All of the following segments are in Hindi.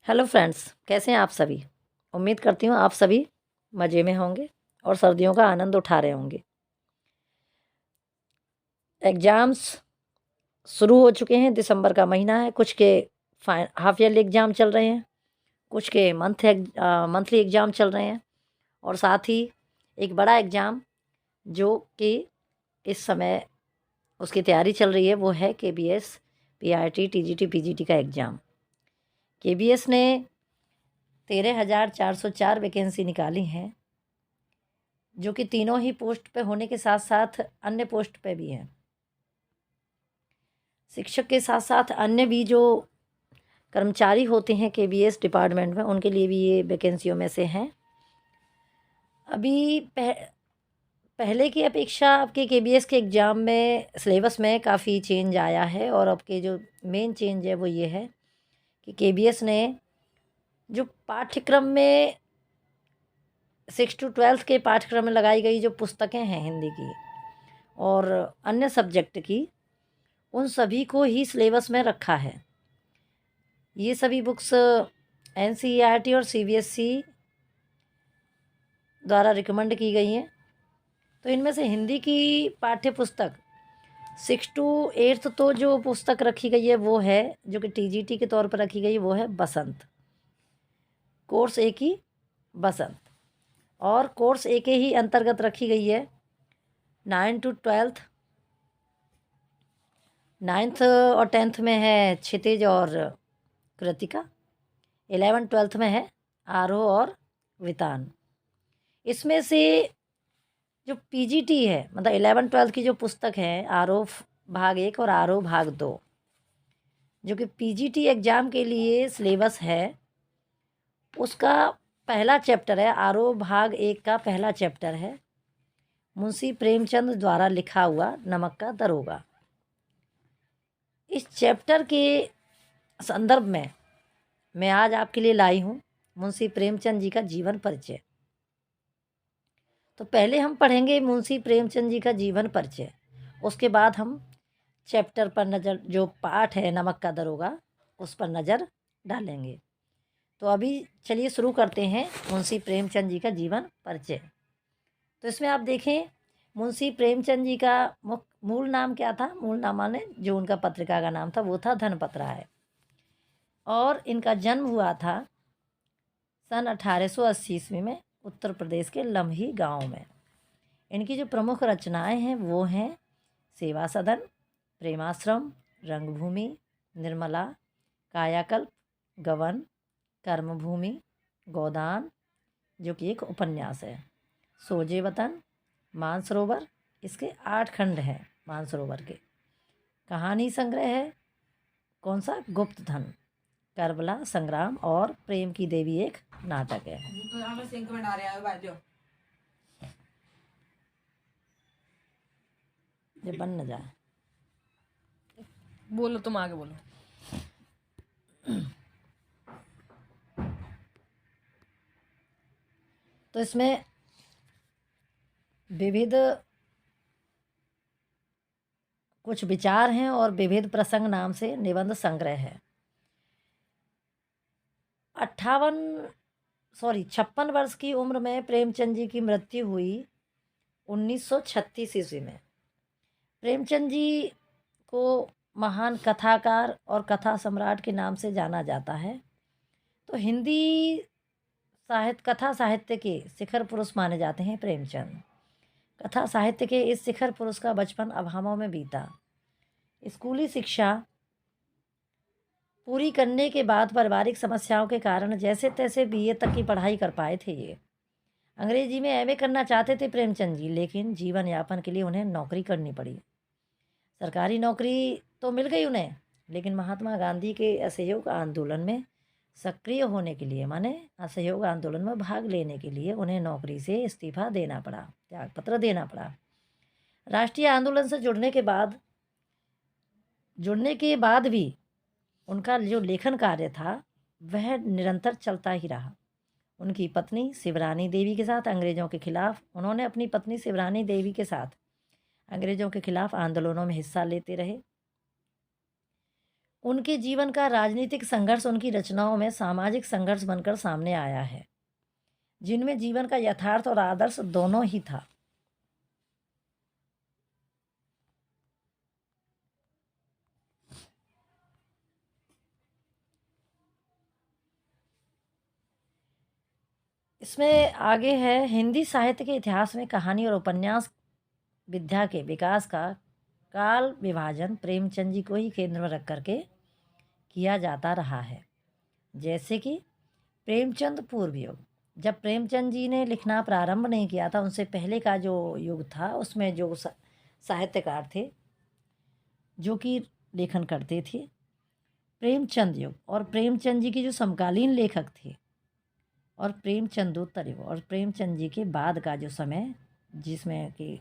हेलो फ्रेंड्स, कैसे हैं आप सभी। उम्मीद करती हूँ आप सभी मज़े में होंगे और सर्दियों का आनंद उठा रहे होंगे। एग्ज़ाम्स शुरू हो चुके हैं। दिसंबर का महीना है। कुछ के हाफ ईयरली एग्ज़ाम चल रहे हैं, कुछ के मंथली एग्ज़ाम चल रहे हैं और साथ ही एक बड़ा एग्ज़ाम जो कि इस समय उसकी तैयारी चल रही है वो है केबीएस, पीआरटी, टीजीटी, पीजीटी का एग्ज़ाम। केबीएस ने 13,404 वैकेंसी निकाली हैं, जो कि तीनों ही पोस्ट पे होने के साथ साथ अन्य पोस्ट पे भी हैं। शिक्षक के साथ साथ अन्य भी जो कर्मचारी होते हैं केबीएस डिपार्टमेंट में, उनके लिए भी ये वैकेंसियों में से हैं। अभी पहले की अपेक्षा आपके केबीएस के एग्ज़ाम में सिलेबस में काफ़ी चेंज आया है और अब के जो मेन चेंज है वो ये है कि केबीएस ने जो पाठ्यक्रम में 6 to 12 के पाठ्यक्रम में लगाई गई जो पुस्तकें हैं हिंदी की और अन्य सब्जेक्ट की, उन सभी को ही सिलेबस में रखा है। ये सभी बुक्स एनसीईआरटी और सीबीएसई द्वारा रिकमेंड की गई हैं। तो इनमें से हिंदी की पाठ्य पुस्तक 6 to 8 तो जो पुस्तक रखी गई है वो है, जो कि टीजीटी के तौर पर रखी गई, वो है बसंत, कोर्स ए की बसंत। और कोर्स ए के ही अंतर्गत रखी गई है 9 to 12। 9th और 10th में है क्षितिज और कृतिका। 11th-12th में है आरोह और वितान। इसमें से जो पीजीटी है, मतलब 11th-12th की जो पुस्तक है, आरोह भाग 1 और आरोह भाग 2, जो कि पीजीटी एग्ज़ाम के लिए सिलेबस है, उसका पहला चैप्टर है, आरोह भाग 1 का पहला चैप्टर है मुंशी प्रेमचंद द्वारा लिखा हुआ नमक का दरोगा। इस चैप्टर के संदर्भ में मैं आज आपके लिए लाई हूँ मुंशी प्रेमचंद जी का जीवन परिचय। तो पहले हम पढ़ेंगे मुंशी प्रेमचंद जी का जीवन परिचय, उसके बाद हम चैप्टर पर नज़र, जो पाठ है नमक का दरोगा, उस पर नज़र डालेंगे। तो अभी चलिए शुरू करते हैं मुंशी प्रेमचंद जी का जीवन परिचय। तो इसमें आप देखें, मुंशी प्रेमचंद जी का मूल नाम क्या था। मूल नाम माने जो उनका पत्रिका का नाम था वो था धनपत राय, और इनका जन्म हुआ था सन 1880 ईस्वी में उत्तर प्रदेश के लम्ही गांव में। इनकी जो प्रमुख रचनाएं हैं वो हैं सेवा सदन, प्रेमाश्रम, रंगभूमि, निर्मला, कायाकल्प, गवन, कर्मभूमि, गोदान, जो कि एक उपन्यास है, सोजे वतन, मानसरोवर, इसके 8 खंड हैं मानसरोवर के। कहानी संग्रह है कौन सा, गुप्त धन, करबला संग्राम और प्रेम की देवी एक नाटक है। ये बन न जाए, बोलो, तुम आगे बोलो। तो इसमें विविध कुछ विचार हैं और विविध प्रसंग नाम से निबंध संग्रह है। 56 वर्ष की उम्र में प्रेमचंद जी की मृत्यु हुई 1936 ईस्वी में। प्रेमचंद जी को महान कथाकार और कथा सम्राट के नाम से जाना जाता है। तो हिंदी कथा साहित्य के शिखर पुरुष माने जाते हैं प्रेमचंद। कथा साहित्य के इस शिखर पुरुष का बचपन अभावों में बीता। स्कूली शिक्षा पूरी करने के बाद पारिवारिक समस्याओं के कारण जैसे तैसे बीए तक की पढ़ाई कर पाए थे ये। अंग्रेजी में एमए करना चाहते थे प्रेमचंद जी, लेकिन जीवन यापन के लिए उन्हें नौकरी करनी पड़ी। सरकारी नौकरी तो मिल गई उन्हें, लेकिन महात्मा गांधी के असहयोग आंदोलन में सक्रिय होने के लिए, माने असहयोग आंदोलन में भाग लेने के लिए, उन्हें नौकरी से इस्तीफा देना पड़ा, त्यागपत्र देना पड़ा। राष्ट्रीय आंदोलन से जुड़ने के बाद भी उनका जो लेखन कार्य था वह निरंतर चलता ही रहा। उनकी पत्नी शिवरानी देवी के साथ अंग्रेज़ों के खिलाफ उन्होंने अपनी पत्नी शिवरानी देवी के साथ अंग्रेज़ों के खिलाफ आंदोलनों में हिस्सा लेते रहे। उनके जीवन का राजनीतिक संघर्ष उनकी रचनाओं में सामाजिक संघर्ष बनकर सामने आया है, जिनमें जीवन का यथार्थ और आदर्श दोनों ही था। इसमें आगे है, हिंदी साहित्य के इतिहास में कहानी और उपन्यास विद्या के विकास का काल विभाजन प्रेमचंद जी को ही केंद्र में रख करके किया जाता रहा है। जैसे कि प्रेमचंद पूर्व युग, जब प्रेमचंद जी ने लिखना प्रारंभ नहीं किया था, उनसे पहले का जो युग था उसमें जो साहित्यकार थे जो कि लेखन करते थे, प्रेमचंद युग, और प्रेमचंद जी के जो समकालीन लेखक थे, और प्रेमचंदोत्तर युग, और प्रेमचंद जी के बाद का जो समय जिसमें कि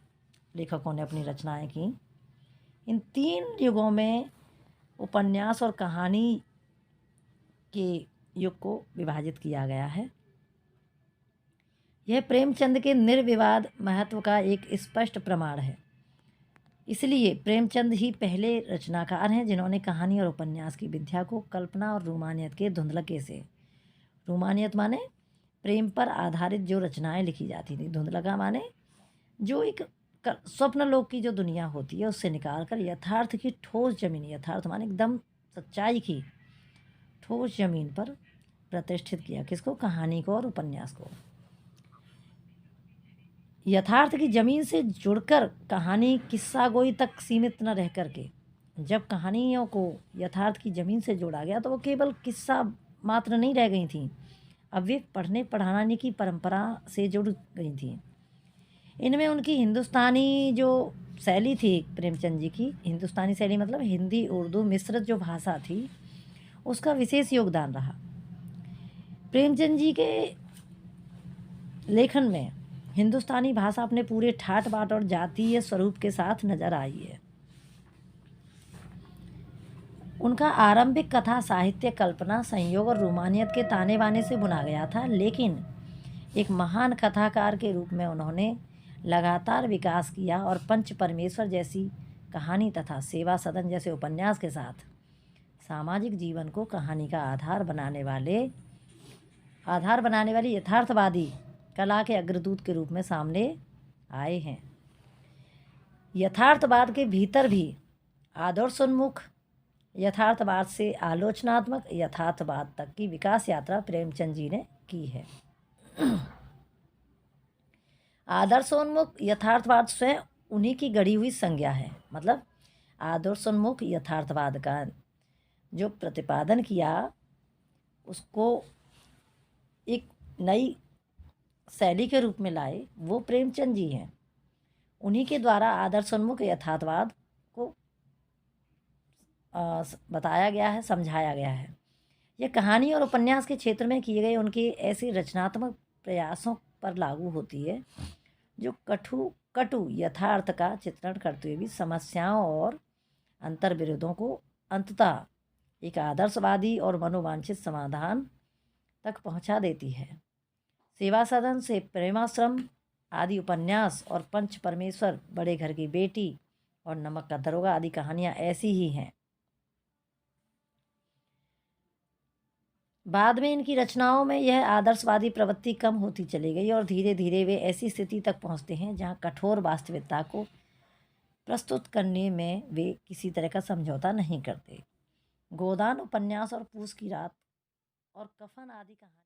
लेखकों ने अपनी रचनाएं की, इन 3 युगों में उपन्यास और कहानी के युग को विभाजित किया गया है। यह प्रेमचंद के निर्विवाद महत्व का एक स्पष्ट प्रमाण है। इसलिए प्रेमचंद ही पहले रचनाकार हैं जिन्होंने कहानी और उपन्यास की विद्या को कल्पना और रोमानियत के धुंधलके से, रोमानियत माने प्रेम पर आधारित जो रचनाएं लिखी जाती थी, धुंधलका माने जो एक स्वप्न लोक की जो दुनिया होती है उससे निकाल कर यथार्थ की ठोस जमीन, यथार्थ माने एकदम सच्चाई की ठोस जमीन पर प्रतिष्ठित किया। किसको? कहानी को और उपन्यास को। यथार्थ की जमीन से जुड़कर कहानी किस्सा गोई तक सीमित न रह करके, जब कहानियों को यथार्थ की जमीन से जोड़ा गया तो वो केवल किस्सा मात्र नहीं रह गई थी, अब वे पढ़ने पढ़ाने की परंपरा से जुड़ गई थी। इनमें उनकी हिंदुस्तानी जो शैली थी प्रेमचंद जी की, हिंदुस्तानी शैली मतलब हिंदी उर्दू मिश्रित जो भाषा थी, उसका विशेष योगदान रहा। प्रेमचंद जी के लेखन में हिंदुस्तानी भाषा अपने पूरे ठाट बाट और जातीय स्वरूप के साथ नजर आई है। उनका आरंभिक कथा साहित्य कल्पना, संयोग और रोमानियत के ताने बाने से बुना गया था, लेकिन एक महान कथाकार के रूप में उन्होंने लगातार विकास किया और पंच परमेश्वर जैसी कहानी तथा सेवा सदन जैसे उपन्यास के साथ सामाजिक जीवन को कहानी का आधार बनाने वाली यथार्थवादी कला के अग्रदूत के रूप में सामने आए हैं। यथार्थवाद के भीतर भी आदर्शोन्मुख यथार्थवाद से आलोचनात्मक यथार्थवाद तक की विकास यात्रा प्रेमचंद जी ने की है। आदर्शोन्मुख यथार्थवाद स्वयं उन्हीं की गढ़ी हुई संज्ञा है। मतलब आदर्शोन्मुख यथार्थवाद का जो प्रतिपादन किया उसको एक नई शैली के रूप में लाए वो प्रेमचंद जी हैं। उन्हीं के द्वारा आदर्शोन्मुख यथार्थवाद को बताया गया है, समझाया गया है। यह कहानी और उपन्यास के क्षेत्र में किए गए उनके ऐसे रचनात्मक प्रयासों पर लागू होती है जो कटु यथार्थ का चित्रण करते हुए भी समस्याओं और अंतर्विरोधों को अंततः एक आदर्शवादी और मनोवांछित समाधान तक पहुंचा देती है। सेवा सदन से प्रेमाश्रम आदि उपन्यास और पंच परमेश्वर, बड़े घर की बेटी और नमक का दरोगा आदि कहानियां ऐसी ही हैं। बाद में इनकी रचनाओं में यह आदर्शवादी प्रवृत्ति कम होती चली गई और धीरे धीरे वे ऐसी स्थिति तक पहुंचते हैं जहां कठोर वास्तविकता को प्रस्तुत करने में वे किसी तरह का समझौता नहीं करते। गोदान उपन्यास और पूस की रात और कफन आदि कहानी